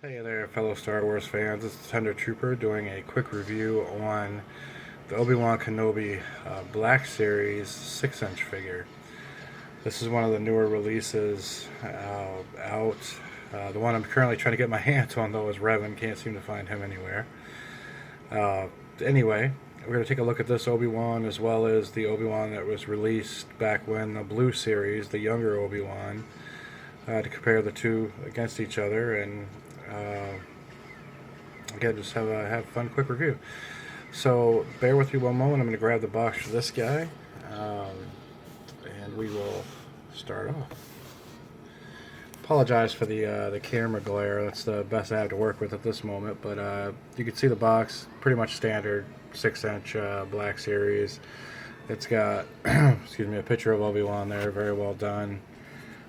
Hey there, fellow Star Wars fans. This is Tender Trooper doing a quick review on the Obi-Wan Kenobi Black Series 6-inch figure. This is one of the newer releases out. The one I'm currently trying to get my hands on, though, is Revan. Can't seem to find him anywhere. Uh, anyway, we're going to take a look at this Obi-Wan as well as the Obi-Wan that was released back when the Blue Series, the younger Obi-Wan, to compare the two against each other and uh, again, just have a fun, quick review. So bear with me one moment. I'm going to grab the box for this guy, um, and we will start off. Apologize for the camera glare. That's the best I have to work with at this moment. But you can see the box, pretty much standard 6-inch Black Series. It's got, excuse me, a picture of Obi-Wan there, very well done.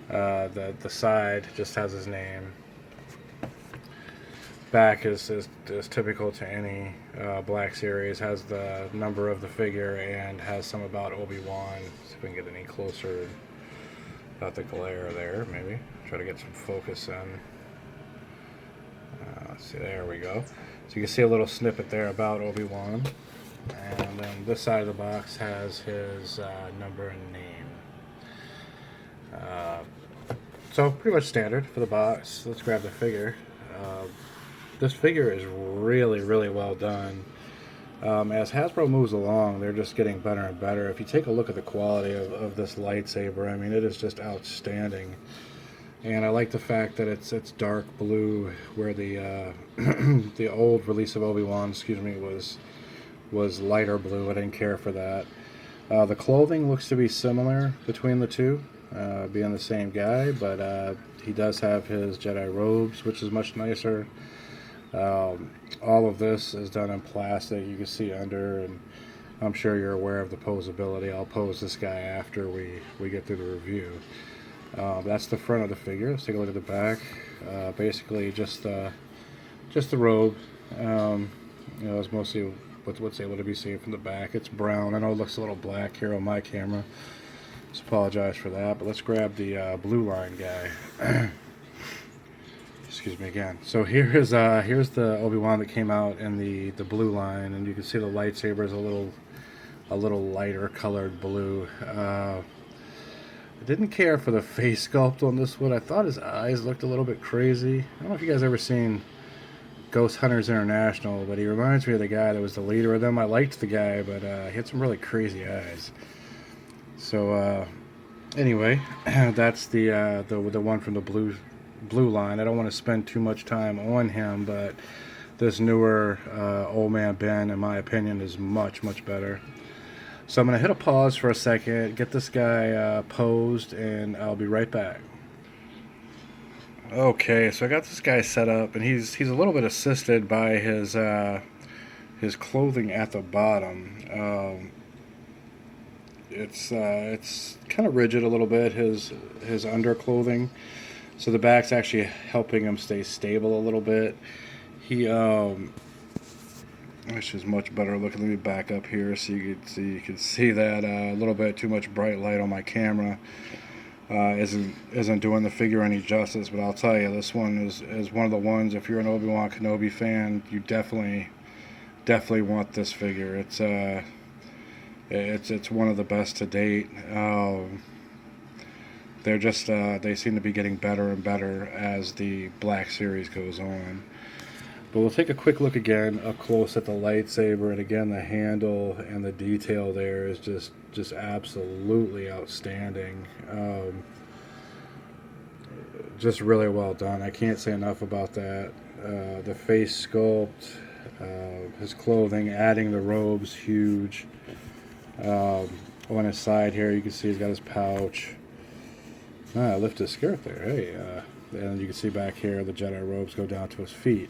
The side just has his name. Back is typical to any Black Series, has the number of the figure and has some about Obi-Wan. See if we can get any closer without the glare there, maybe. Try to get some focus in. Let's see, there we go. So you can see a little snippet there about Obi-Wan. And then this side of the box has his number and name. So pretty much standard for the box. Let's grab the figure. This figure is really, really well done. As Hasbro moves along, they're just getting better and better. If you take a look at the quality of this lightsaber, I mean, it is just outstanding. And I like the fact that it's dark blue, where the the old release of Obi-Wan, excuse me, was lighter blue. I didn't care for that. The clothing looks to be similar between the two, being the same guy, but he does have his Jedi robes, which is much nicer. All of this is done in plastic. You can see under, and I'm sure you're aware of the posability. I'll pose this guy after we get through the review. That's the front of the figure. Let's take a look at the back. Basically, just the robe. It's mostly what's able to be seen from the back. It's brown. I know it looks a little black here on my camera. Just apologize for that. But let's grab the blue line guy. Excuse me again. So here's the Obi-Wan that came out in the blue line, and you can see the lightsaber is a little lighter colored blue. I didn't care for the face sculpt on this one. I thought his eyes looked a little bit crazy. I don't know if you guys ever seen Ghost Hunters International, but he reminds me of the guy that was the leader of them. I liked the guy, but he had some really crazy eyes. So anyway, that's the one from the blue line. I don't want to spend too much time on him, but this newer Old Man Ben, in my opinion, is much better. So I'm going to hit a pause for a second, get this guy posed, and I'll be right back. Okay, so I got this guy set up, and he's a little bit assisted by his clothing at the bottom. It's kind of rigid a little bit, his underclothing. So the back's actually helping him stay stable a little bit. Which is much better looking. Let me back up here so you can see that a little bit too much bright light on my camera isn't doing the figure any justice. But I'll tell you, this one is one of the ones. If you're an Obi-Wan Kenobi fan, you definitely want this figure. It's one of the best to date. They're just they seem to be getting better and better as the Black Series goes on. But we'll take a quick look again up close at the lightsaber, and again the handle and the detail there is just absolutely outstanding. Just really well done. I can't say enough about that. The face sculpt, his clothing, adding the robes, huge. On his side here, you can see he's got his pouch. I lift his skirt there. Hey, and you can see back here the Jedi robes go down to his feet.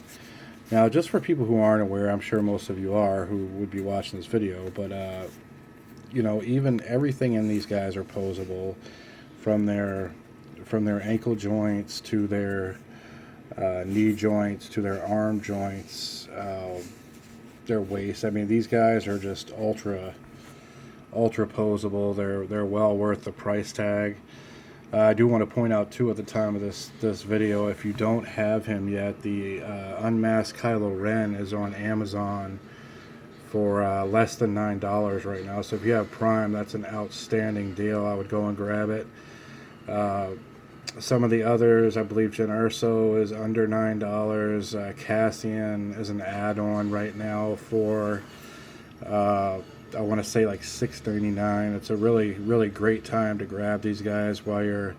Now, just for people who aren't aware, I'm sure most of you are who would be watching this video, but even everything in these guys are posable, from their ankle joints to their knee joints to their arm joints, their waist. I mean, these guys are just ultra posable. They're well worth the price tag. I do want to point out too, at the time of this video, if you don't have him yet, the Unmasked Kylo Ren is on Amazon for less than $9 right now. So if you have Prime, that's an outstanding deal. I would go and grab it. Some of the others, I believe Jyn Erso is under $9. Cassian is an add-on right now for I want to say like $6.99. It's a really great time to grab these guys while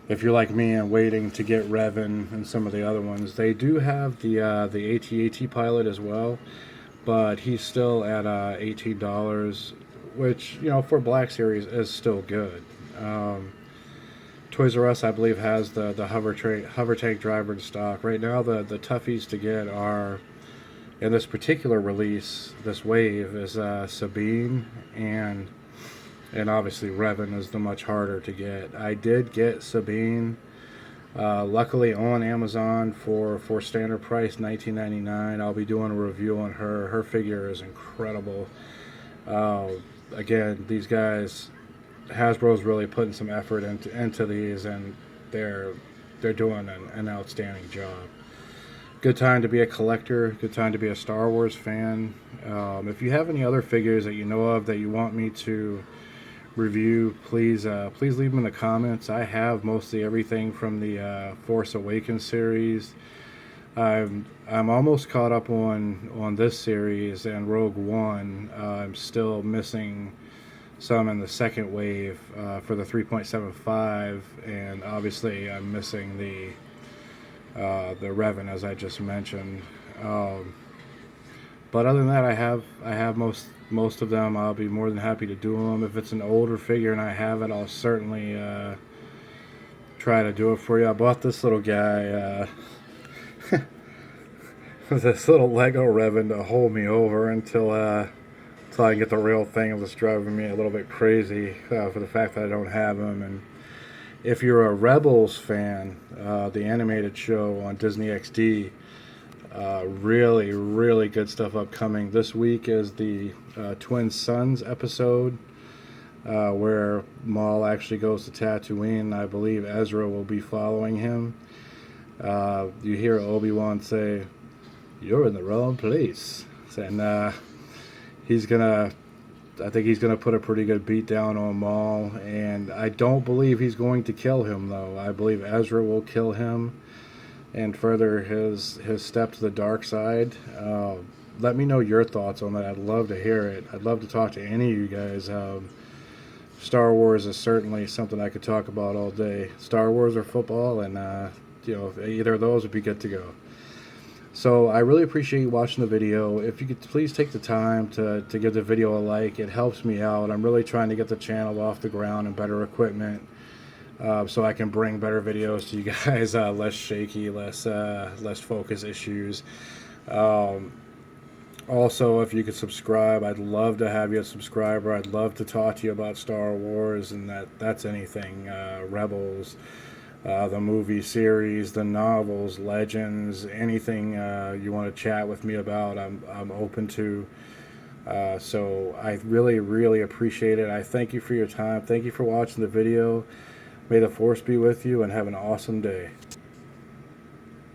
if you're like me and waiting to get Revan and some of the other ones. They do have the AT-AT pilot as well, but he's still at $18, which, you know, for Black Series is still good. Toys R Us, I believe, has the hover tank driver in stock right now. The toughies to get are, in this particular release, this wave, is Sabine and obviously Revan is the much harder to get. I did get Sabine, luckily on Amazon for standard price, $19.99. I'll be doing a review on her. Her figure is incredible. Again, these guys, Hasbro's really putting some effort into these, and they're doing an outstanding job. Good time to be a collector. Good time to be a Star Wars fan. If you have any other figures that you know of that you want me to review, please leave them in the comments. I have mostly everything from the Force Awakens series. I'm almost caught up on this series and Rogue One. I'm still missing some in the second wave for the 3.75, and obviously I'm missing the Revan, as I just mentioned. But other than that, I have most of them. I'll be more than happy to do them. If it's an older figure and I have it, I'll certainly try to do it for you. I bought this little guy, this little Lego Revan to hold me over until I can get the real thing. It was driving me a little bit crazy for the fact that I don't have him. And if you're a Rebels fan, the animated show on Disney XD, really good stuff upcoming. This week is the Twin Sons episode, where Maul actually goes to Tatooine. I believe Ezra will be following him. You hear Obi-Wan say, "You're in the wrong place," and I think he's gonna put a pretty good beat down on Maul, and I don't believe he's going to kill him, though. I believe Ezra will kill him and further his step to the dark side. Let me know your thoughts on that. I'd love to hear it. I'd love to talk to any of you guys. Star Wars is certainly something I could talk about all day. Star Wars or football, and either of those would be good to go. So I really appreciate you watching the video. If you could please take the time to give the video a like, it helps me out. I'm really trying to get the channel off the ground and better equipment, so I can bring better videos to you guys, less shaky, less focus issues. Also, if you could subscribe, I'd love to have you a subscriber. I'd love to talk to you about Star Wars, and that's anything, Rebels, the movie series, the novels, Legends, anything you want to chat with me about, I'm open to. So I really appreciate it. I thank you for your time. Thank you for watching the video. May the Force be with you, and have an awesome day.